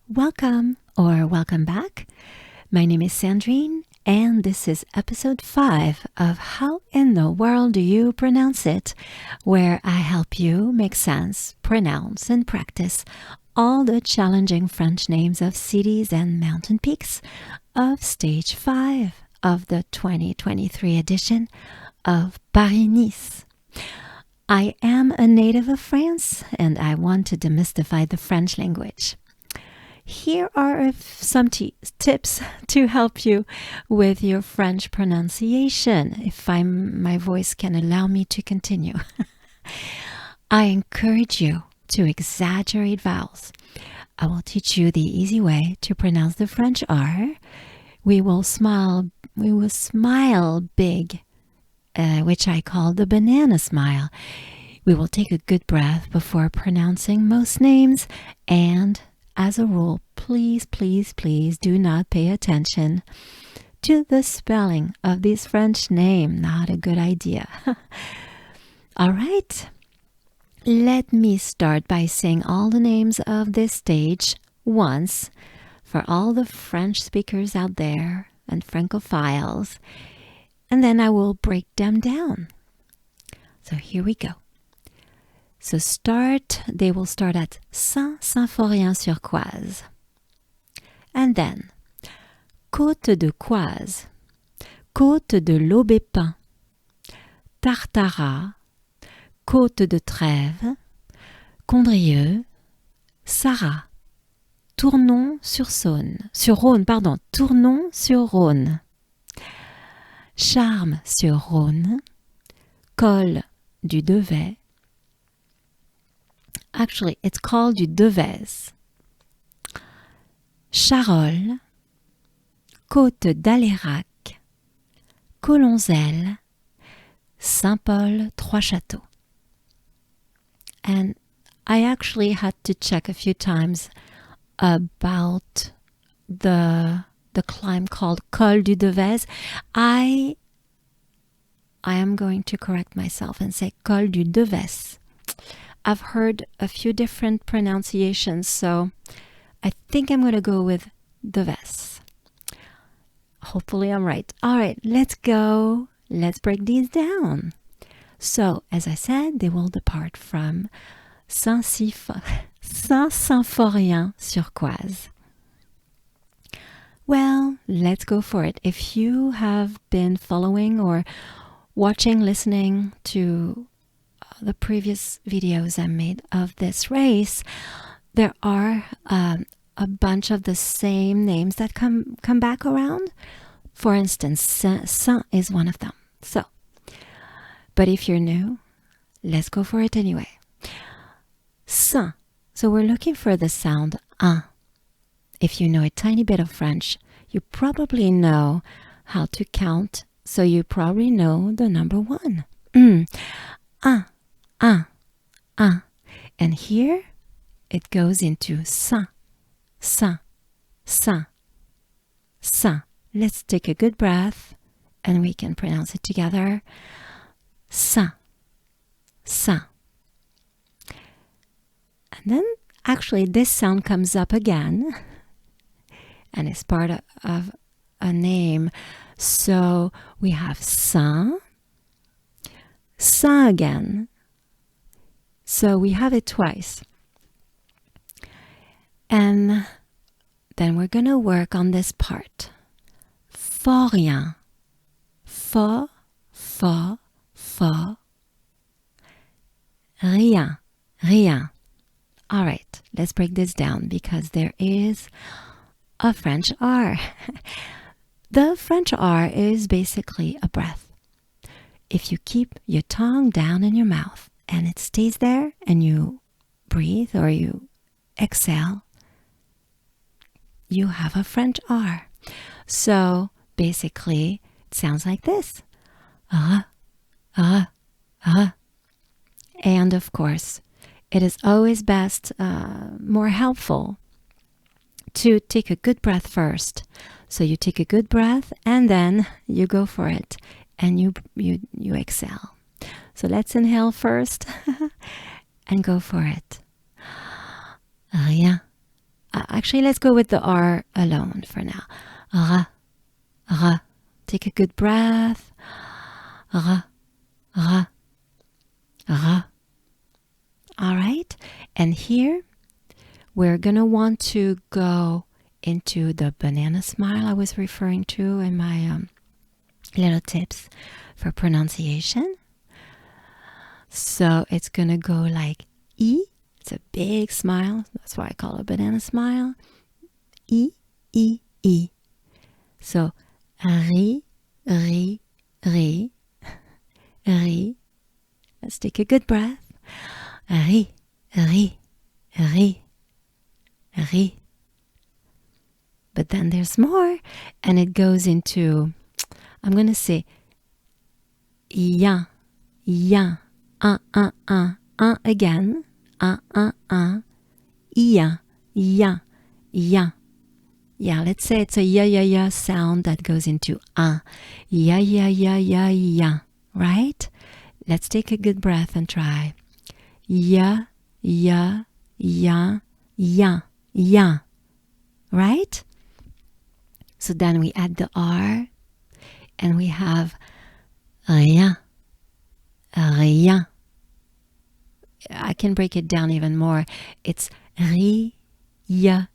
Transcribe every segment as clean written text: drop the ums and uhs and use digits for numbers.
Welcome or welcome back. My name is Sandrine, and this is episode 5 of How in the World Do You Pronounce It, where I help you make sense, pronounce, and practice all the challenging French names of cities and mountain peaks of Stage 5 of the 2023 edition of Paris-Nice. I am a native of France, and I want to demystify the French language. Here are some tips to help you with your French pronunciation, if my voice can allow me to continue. I encourage you to exaggerate vowels. I will teach you the easy way to pronounce the French R. We will smile big, which I call the banana smile. We will take a good breath before pronouncing most names, and as a rule, please do not pay attention to the spelling of this French name. Not a good idea. All right. Let me start by saying all the names of this stage once for all the French speakers out there and Francophiles, and then I will break them down. So here we go. So they will start at Saint-Symphorien-sur-Coise. And then, Côte de Coise, Côte de l'Aubépin, Tartaras, Côte de Trèves, Condrieu, Sarrat, Tournon-sur-Rhône, Tournon-sur-Rhône, Charmes-sur-Rhône, Col du Devet. Actually, it's called du Devez. Charolles, Côte d'Alérac, Colonzelle, Saint-Paul-Trois-Châteaux. And I actually had to check a few times about the climb called Col du Devez. I am going to correct myself and say Col du Devez. I've heard a few different pronunciations, so I think I'm going to go with Devez. Hopefully I'm right. All right, let's go. Let's break these down. So, as I said, they will depart from Saint-Symphorien-sur-Coise. Well, let's go for it. If you have been following or listening to the previous videos I made of this race, there are a bunch of the same names that come back around. For instance, Saint is one of them. But if you're new, let's go for it anyway. Saint. So we're looking for the sound un. If you know a tiny bit of French, you probably know how to count, so you probably know the number 1. Un. And here it goes into Saint. Let's take a good breath and we can pronounce it together. Saint. And then actually this sound comes up again and it's part of a name. So we have Saint again. So we have it twice. And then we're going to work on this part. Forien. Fa. Rien. All right, let's break this down because there is a French R. The French R is basically a breath. If you keep your tongue down in your mouth and it stays there and you breathe or you exhale, you have a French R. So basically, it sounds like this. And of course, it is always best, more helpful to take a good breath first. So you take a good breath and then you go for it and you exhale. So let's inhale first and go for it. Rien. Actually, let's go with the R alone for now. Ra, ra. Take a good breath. Ra, ra, ra. All right. And here, we're going to want to go into the banana smile I was referring to in my little tips for pronunciation. So it's going to go like E. It's a big smile. That's why I call it a banana smile. E, E, E. So, ri, ri, ri, ri. Let's take a good breath. Ri, ri, ri, ri. But then there's more, and it goes into, I'm going to say, ya, ya, again, ya, ya, ya. Yeah, let's say it's a ya sound that goes into ya, right? Let's take a good breath and try. Ya, right? So then we add the R and we have rien, rien. I can break it down even more. It's ri, ya,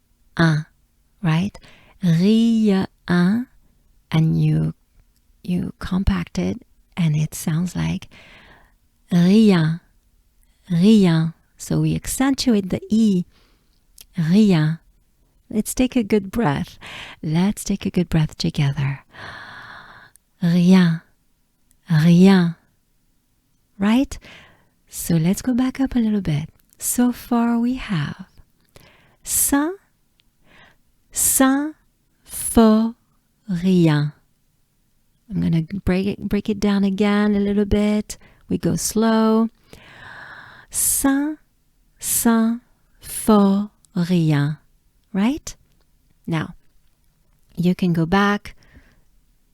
right? Ri, and you compact it and it sounds like rien, rien. So we accentuate the E, rien. Let's take a good breath. Let's take a good breath together. Rien, rien. Right? So let's go back up a little bit. So far we have ça, ça, faux, rien. I'm going to break it down again a little bit. We go slow. Ça, ça, faux, rien. Right? Now, you can go back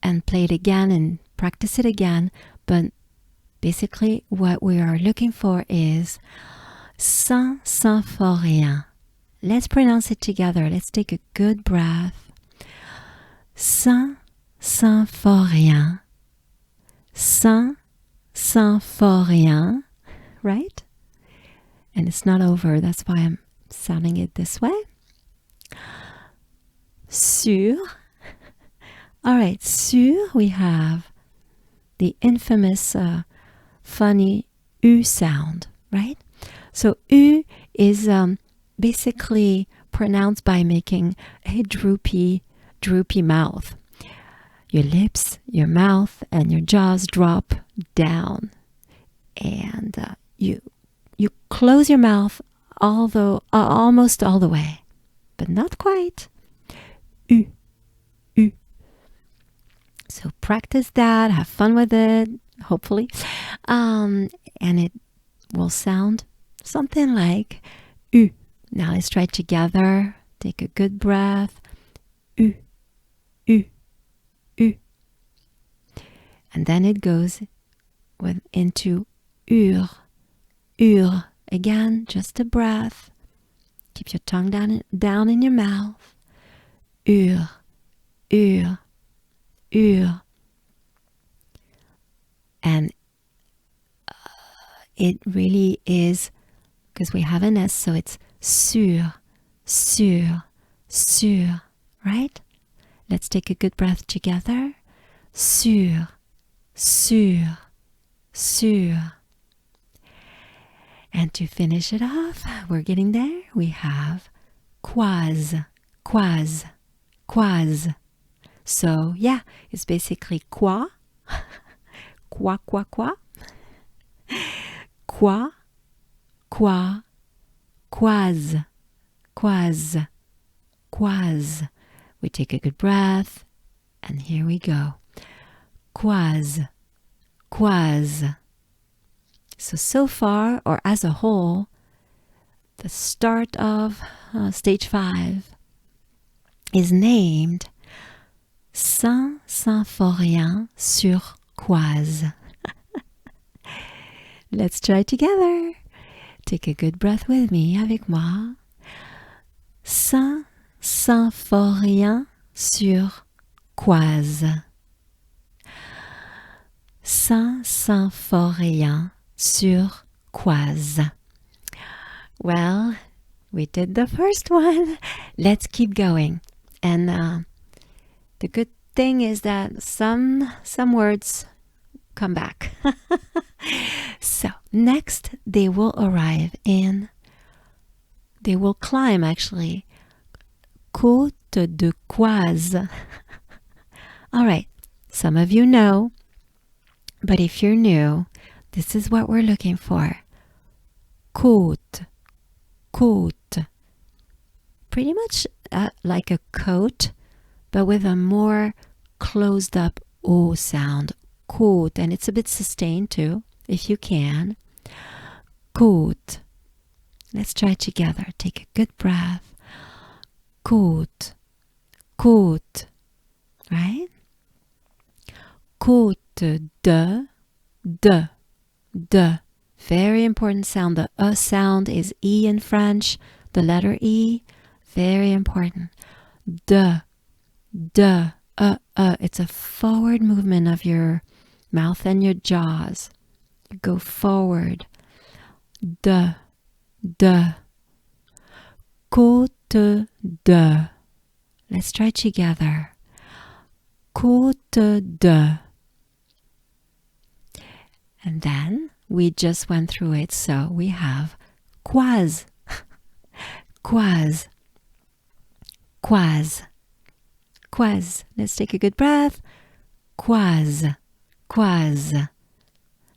and play it again and practice it again, but basically what we are looking for is ça, ça, faux, rien. Let's pronounce it together. Let's take a good breath. Ça, ça, faux, rien. Ça, ça, faux, rien. Right? And it's not over. That's why I'm sounding it this way. Sur. All right, sur, we have the infamous funny U sound, right? So U is basically pronounced by making a droopy mouth. Your lips, your mouth, and your jaws drop down. And you close your mouth almost all the way, but not quite. U, U. So practice that, have fun with it, hopefully. And it will sound something like U. Now let's try it together. Take a good breath. U, U, U. And then it goes into ur, ur. Again, just a breath. Keep your tongue down in your mouth. Ur, ur, ur. And it really is, because we have an S, so it's sur, sur, sur, right? Let's take a good breath together. Sur, sur, sur. And to finish it off, we're getting there. We have quaz, quaz, quaz. So yeah, it's basically quoi, quoi, quoi, quoi, quoi, quoi, quaz, quaz, quaz. We take a good breath, and here we go. Quaz, quaz. So far, or as a whole, the start of stage 5 is named Saint-Symphorien sur Quaz. Let's try together. Take a good breath with me, avec moi. Saint-Symphorien sur Coise. Saint-Symphorien sur Coise. Well, we did the first one. Let's keep going. And the good thing is that some words come back. So next they will climb actually Côte de Coise. All right, some of you know, but if you're new, this is what we're looking for. Côte, côte. Pretty much like a coat, but with a more closed up O sound. Côte, and it's a bit sustained too, if you can. Côte. Let's try it together. Take a good breath. Côte, côte, right? Côte de. Very important sound. The sound is E in French. The letter E, very important. De. It's a forward movement of your mouth and your jaws. You go forward. De. Côte de. Let's try together. Côte de. And then we just went through it, so we have Coise. Coise. Coise. Coise. Let's take a good breath. Coise. Coise.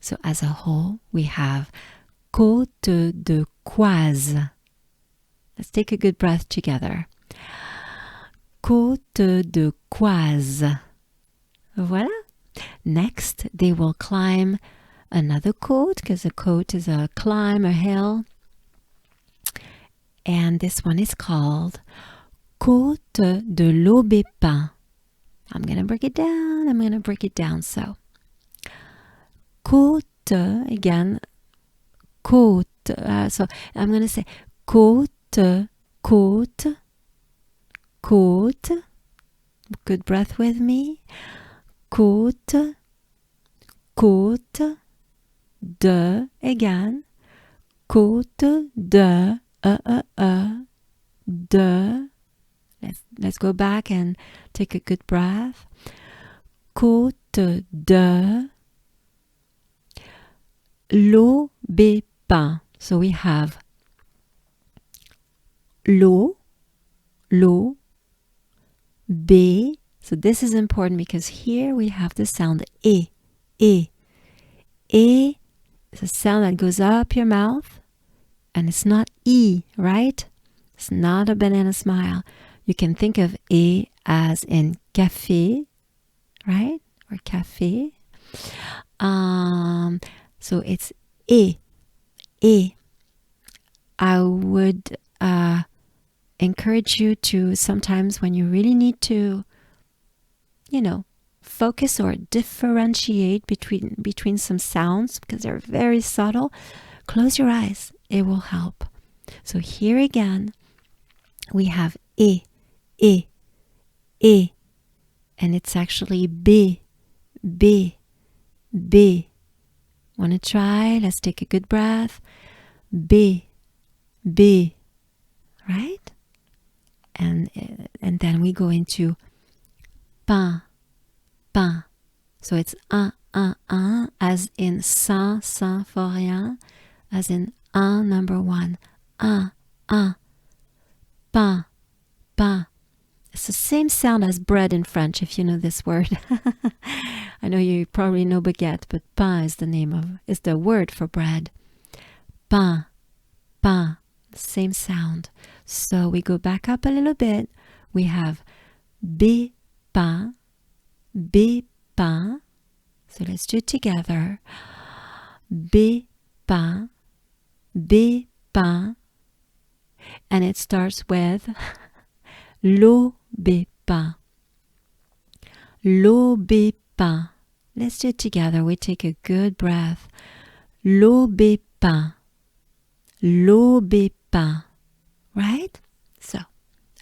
So as a whole, we have Côte de Coise. Let's take a good breath together. Côte de Coise. Voilà. Next, they will climb another côte, because a côte is a climb, a hill. And this one is called Côte de l'Aubépin. I'm going to break it down. So, côte, again, côte. So I'm going to say côte, côte, côte. Good breath with me. Côte, côte, de, again. Côte de, de. Let's go back and take a good breath. Côte de l'Aubépin. So we have l'eau, B. So this is important because here we have the sound E. E is a sound that goes up your mouth, and it's not E, right? It's not a banana smile. You can think of E as in café, right? Or café. So it's E. E. I would encourage you to sometimes, when you really need to, focus or differentiate between some sounds, because they're very subtle, close your eyes. It will help. So here again, we have E, E, E, and it's actually B, B, B. Want to try? Let's take a good breath. B, B, right? And then we go into pain, pain. So it's un, as in Saint-Symphorien, as in number one. Un, pain, pain. It's the same sound as bread in French, if you know this word. I know you probably know baguette, but pain is the word for bread. Pain, pain, same sound. So we go back up a little bit. We have B, pain, B, pain. So let's do it together. B, pain, B, pain. And it starts with l'Aubépin. L'Aubépin. Let's do it together. We take a good breath. L'Aubépin. L'Aubépin. Right? So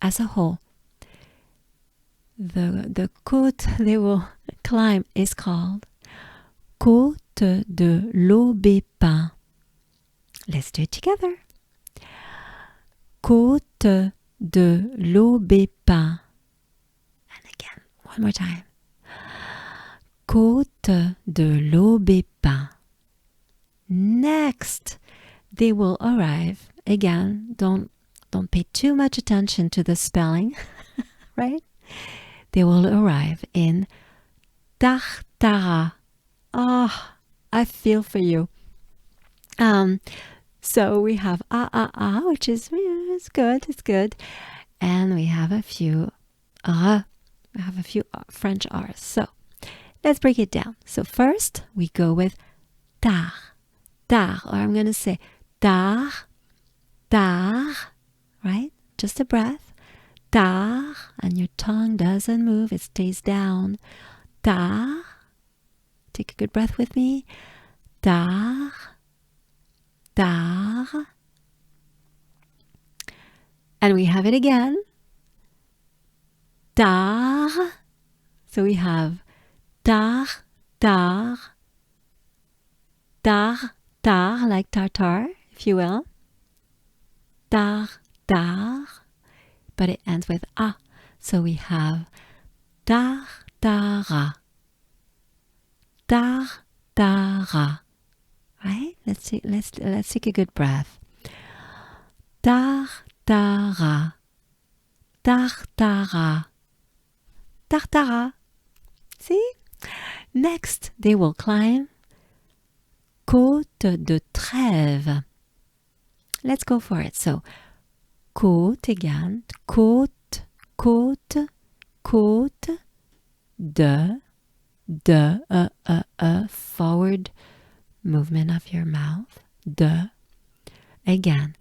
as a whole. The côte they will climb is called Côte de l'Aubépin. Let's do it together. Côte de l'Aubépin. And again, one more time. Côte de l'Aubépin. Next, they will arrive. Again, don't pay too much attention to the spelling, right? They will arrive in Tartara. Oh, I feel for you. So we have which is it's good. And we have a few French R's. So let's break it down. So first we go with tar, or I'm going to say tar, right? Just a breath. Tar, and your tongue doesn't move, it stays down. Tar. Take a good breath with me. Tar, tar. And we have it again. Tar. So we have tar, tar, like tartar, if you will. Tar, but it ends with a. So we have tartara, tartara. Right? Let's take a good breath. Tartara, tartara, tartara. See? Next, they will climb Côte de Trèves. Let's go for it. So, côte again. Côte, de, forward movement of your mouth. De. Again.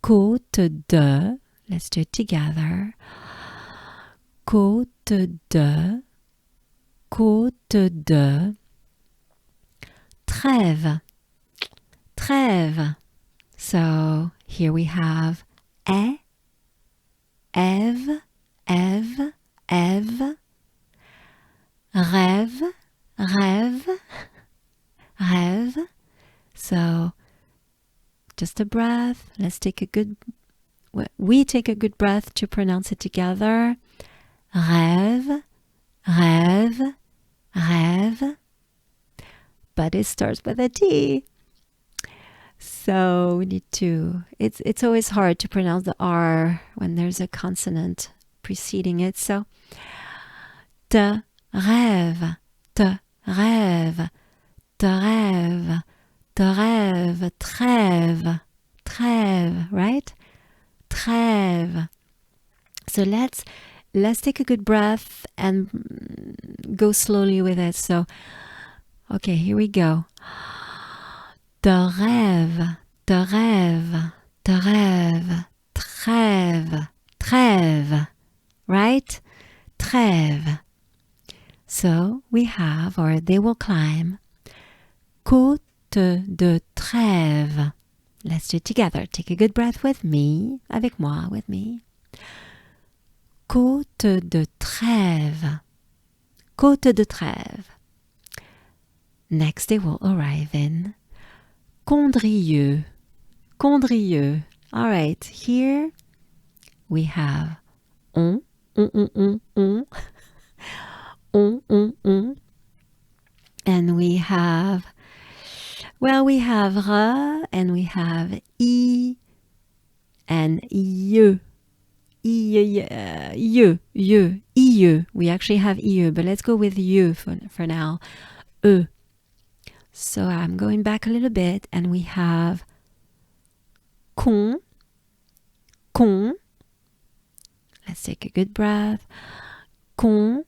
Côte de. Let's do it together. Côte de. Trèves. So here we have Eve. Rêve. So just a breath. We take a good breath to pronounce it together. Rêve. But it starts with a T. So we need to, it's always hard to pronounce the R when there's a consonant preceding it. So, te rêve, trêve, right? Trêve. So let's take a good breath and go slowly with it. So, okay, here we go. De rêve, trêve, right? Trêve. So we have, or they will climb, Côte de Trèves. Let's do it together. Take a good breath with me, avec moi, with me. Côte de Trèves. Côte de Trèves. Next they will arrive in Condrieu. All right, here we have on. And we have re and we have I and you. You. We actually have you, but let's go with you for now. So I'm going back a little bit, and we have con. Let's take a good breath. Con.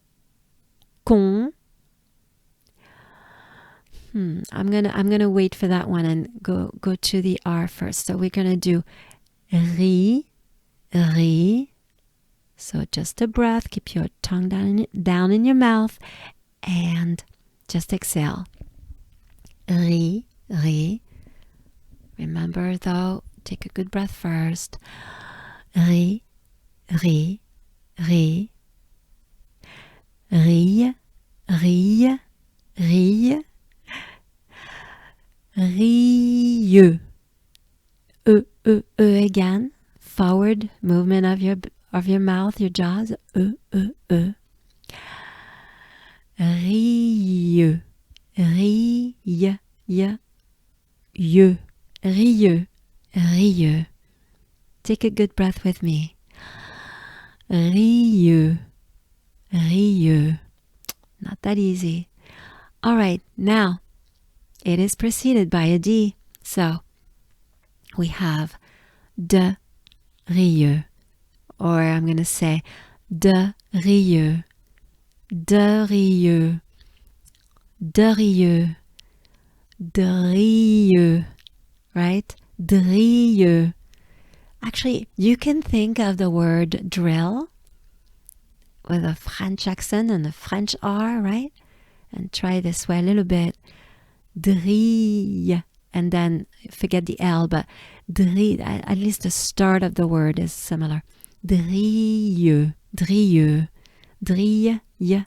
I'm gonna wait for that one and go to the R first. So we're gonna do ri. So just a breath. Keep your tongue down in your mouth, and just exhale. Ri. Remember though, take a good breath first. Ri. ri, ri, rille, rille, rille, rieux, again, forward movement of your mouth, your jaws, rieux, rille, rieux, rieux. Take a good breath with me. Rieux, rieux. Not that easy. All right, now it is preceded by a D. So we have de rieux, or I'm going to say de rieux, de rieux, de rieux, de rieux, right? De rieux. Actually, you can think of the word drill with a French accent and a French R, right? And try this way a little bit. Drille. And then forget the L, but drille, at least the start of the word is similar. Drille, drille, drille, ye.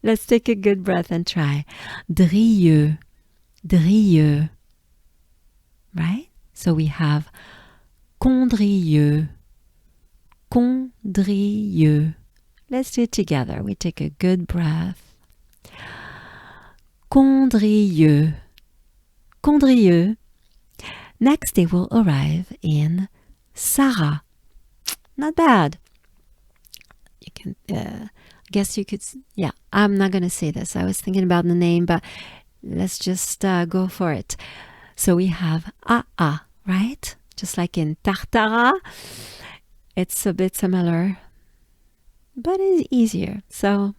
Let's take a good breath and try. Drille, drille. Right? So we have condrieux, condrieux. Let's do it together. We take a good breath. Condrieux, condrieux. Next they will arrive in Sarah. Not bad. You can, I guess you could, yeah, I'm not going to say this. I was thinking about the name, but let's just go for it. So we have AA, right? Just like in Tartara. It's a bit similar, but it's easier. So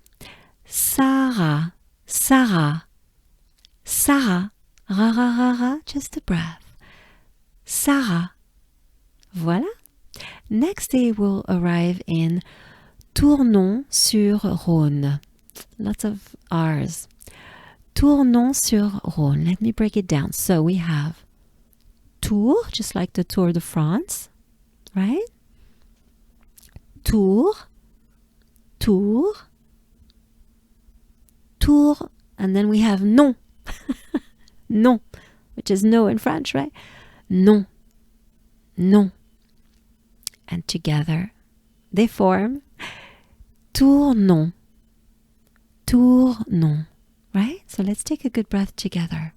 Sarah, Sarah, Sarah, ra ra ra ra, just a breath. Sarah. Voilà. Next they will arrive in Tournon-sur-Rhône. Lots of R's. Tournon-sur-Rhône. Let me break it down. So we have Tours, just like the Tour de France, right? Tours, Tours, Tours, and then we have non. Non, which is no in French, right? Non, non. And together they form Tournon, Tournon, right? So let's take a good breath together.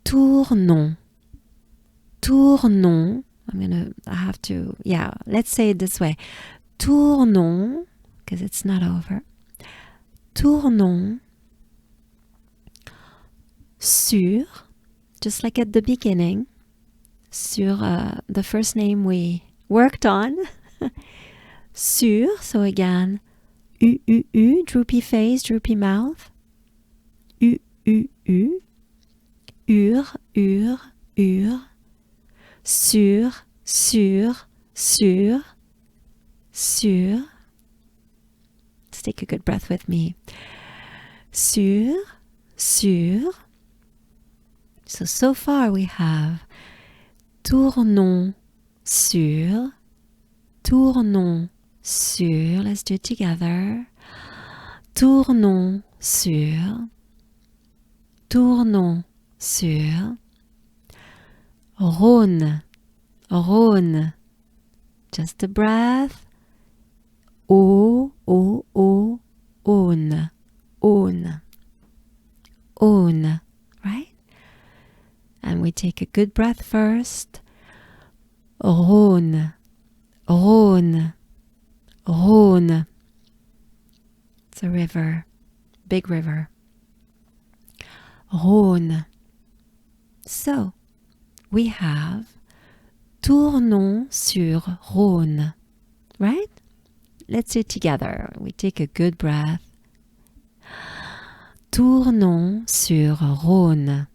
Tournon, Tournon. I have to, yeah, let's say it this way. Tournon, because it's not over. Tournon sur, just like at the beginning, sur the first name we worked on. Sur, so again, droopy face, droopy mouth. Ur. Sur. Let's take a good breath with me. Sur. So far we have tournons sur. Let's do it together. Tournons sur. Rhône. Just a breath. Aune. Right? And we take a good breath first. Rhône. It's a river. Big river. Rhône. So, we have Tournon-sur-Rhône. Right? Let's do it together. We take a good breath. Tournon-sur-Rhône.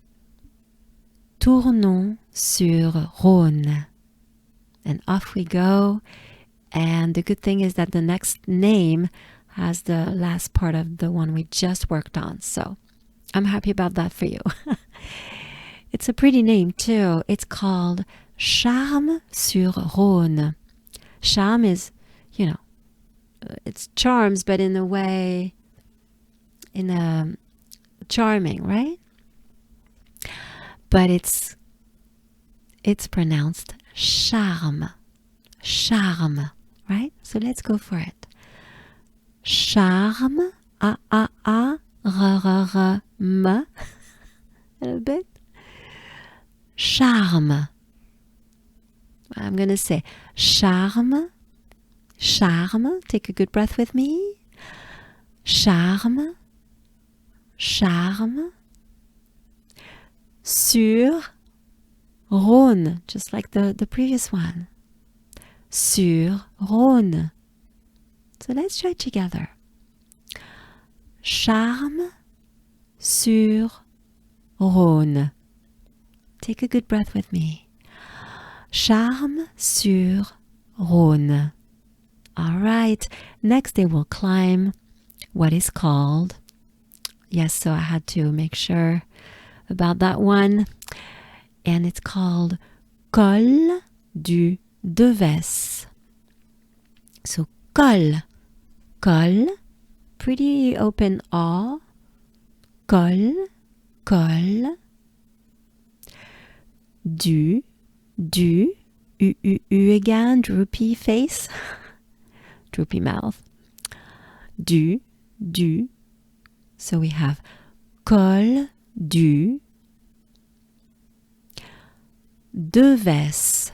And off we go. And the good thing is that the next name has the last part of the one we just worked on. So I'm happy about that for you. It's a pretty name too. It's called Charme sur Rhône. Charme is, it's charms, but in a way, charming, right? But it's pronounced charme. Charme, right? So let's go for it. Charme, a, r, m, a little bit. Charme. I'm going to say charme, charme. Take a good breath with me. Charme, charme. Sur Rhône, just like the previous one. Sur Rhône. So let's try it together. Charme sur Rhône. Take a good breath with me. Charme sur Rhône. All right. Next they will climb what is called. Yes, so I had to make sure about that one. And it's called Col du Deves. So col, col, pretty open A. Col, col. Du, u, again, droopy face, droopy mouth. Du. So we have col du Deves.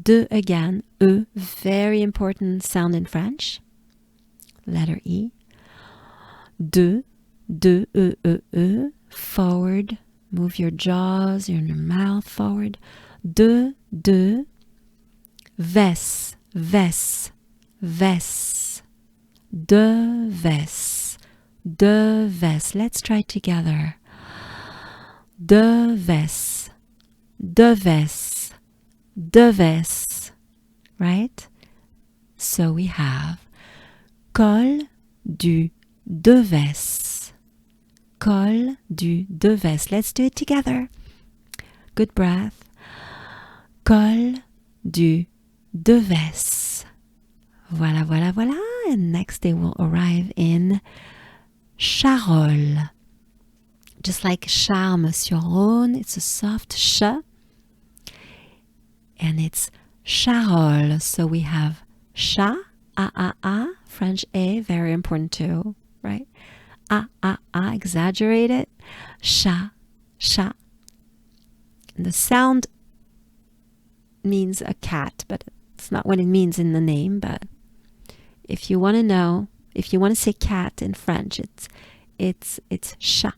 De again, E, very important sound in French. Letter E. De, e, forward. Move your jaws, your mouth forward. De, ves. De ves. Let's try it together. De ves. Right? So we have Col du Deves. Col du Deves. Let's do it together. Good breath. Col du Deves. Voilà. And next they will arrive in Charolles. Just like charme sur Rhône, it's a soft sh. And it's Charolles. So we have cha, a, French A, very important too, right? A, exaggerate it. Cha. And the sound means a cat, but it's not what it means in the name. But if you want to know, if you want to say cat in French, it's chat.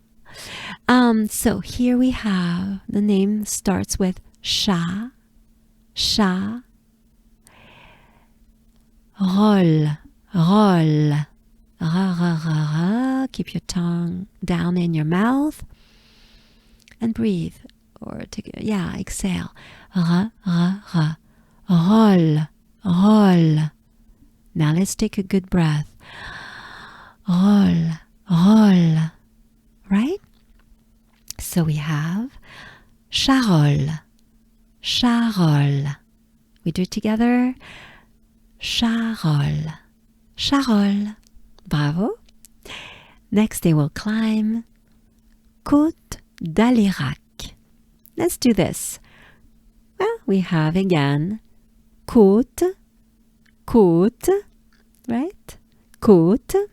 So here we have the name starts with chat, roll, ra. Keep your tongue down in your mouth and breathe, or exhale. Ra, roll. Now let's take a good breath. Roll. Right? So we have Charolles. We do it together. Charolles. Bravo. Next they will climb Côte d'Alérac. Let's do this. Well, we have again côte, right? Côte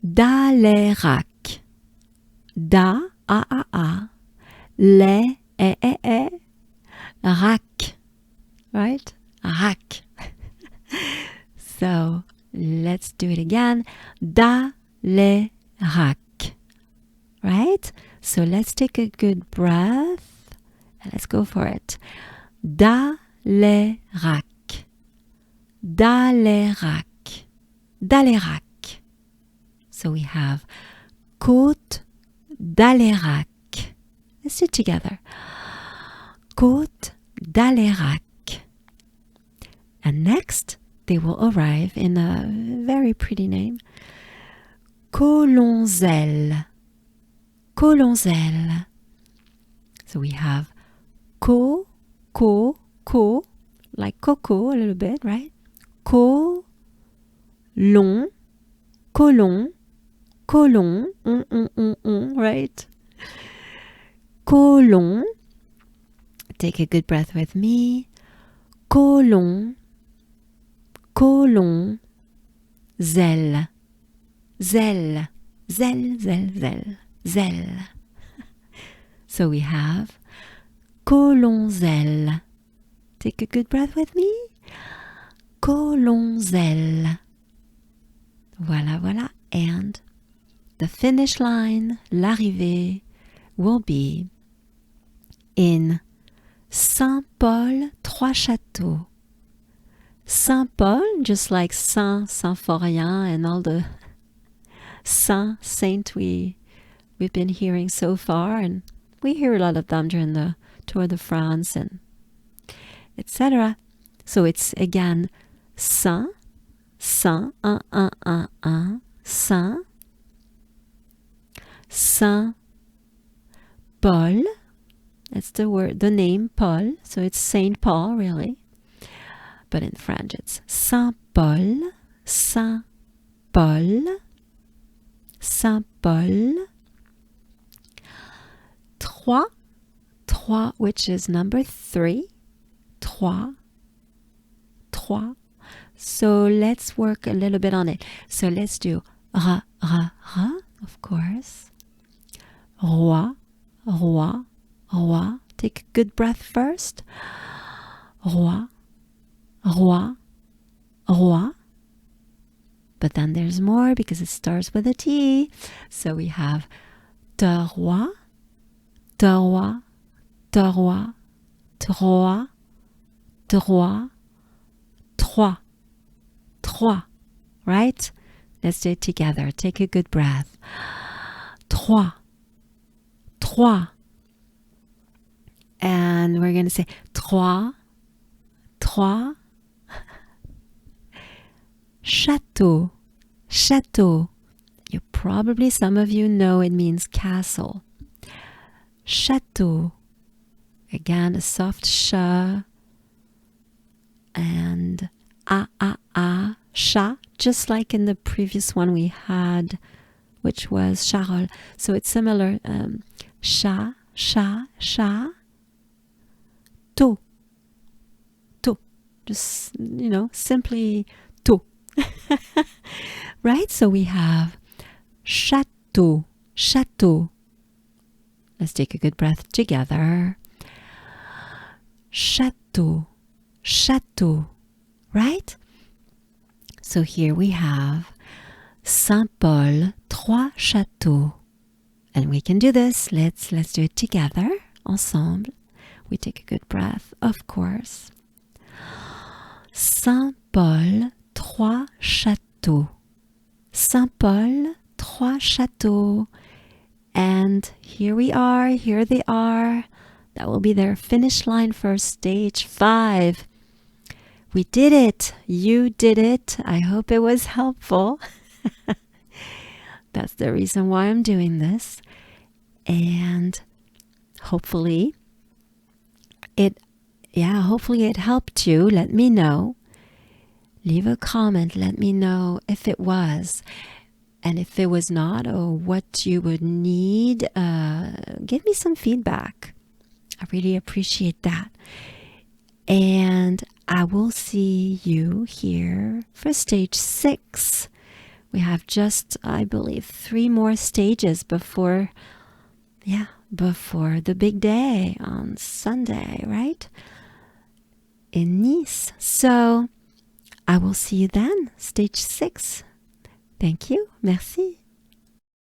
d'Alérac. Da, a, le, e, rac, right? Rac. So let's do it again. D'Alérac, right? So let's take a good breath and let's go for it. D'Alérac. So we have Côte d'Alérac. Let's do it together. Côte d'Alérac. And next, they will arrive in a very pretty name. Colonzelle. So we have co, co, co, like coco a little bit, right? Co, long, colon, colon, right? Colon. Take a good breath with me. Colon, colon, zèle, zèle, zèle, zèle, zèle, zèle. So we have colonzelle. Take a good breath with me. Colonzelle. Voilà, voilà. And the finish line, l'arrivée, will be in Saint-Paul, Trois-Châteaux. Saint-Paul, just like Saint-Symphorien and all the saint we've been hearing so far, and we hear a lot of them during the Tour de France and etc. So it's again Saint, Saint, Saint, Saint Paul. That's the word, the name Paul. So it's Saint Paul, really. But in French, it's Saint Paul, Saint Paul, Saint Paul. Trois, trois, which is number 3. Trois, trois. So let's work a little bit on it. So let's do ra, ra, ra, of course. Roi, roi, roi. Take a good breath first. Roi, roi, roi. But then there's more because it starts with a T. So we have te roi, te roi, te roi, trois, trois, trois, trois. Right? Let's do it together. Take a good breath. Trois, trois. And we're going to say trois, trois. Château, château. You probably, some of you know it means castle. Château. Again, a soft sh. And a, chat, just like in the previous one we had, which was Charol. So it's similar. Chat, chat, chat. To, to. Just, simply to. Right? So we have château, château. Let's take a good breath together. Château, château. Right? So here we have Saint-Paul, Trois Châteaux. And we can do this. Let's do it together, ensemble. We take a good breath, of course. Saint-Paul, Trois Châteaux. Saint-Paul, Trois Châteaux. And here we are, here they are. That will be their finish line for stage 5. We did it. You did it. I hope it was helpful. That's the reason why I'm doing this. And hopefully it helped you. Let me know. Leave a comment. Let me know if it was. And if it was not, or what you would need, give me some feedback. I really appreciate that. And I will see you here for stage 6. We have just, I believe, 3 more stages before the big day on Sunday, right? In Nice. So I will see you then, stage 6. Thank you. Merci.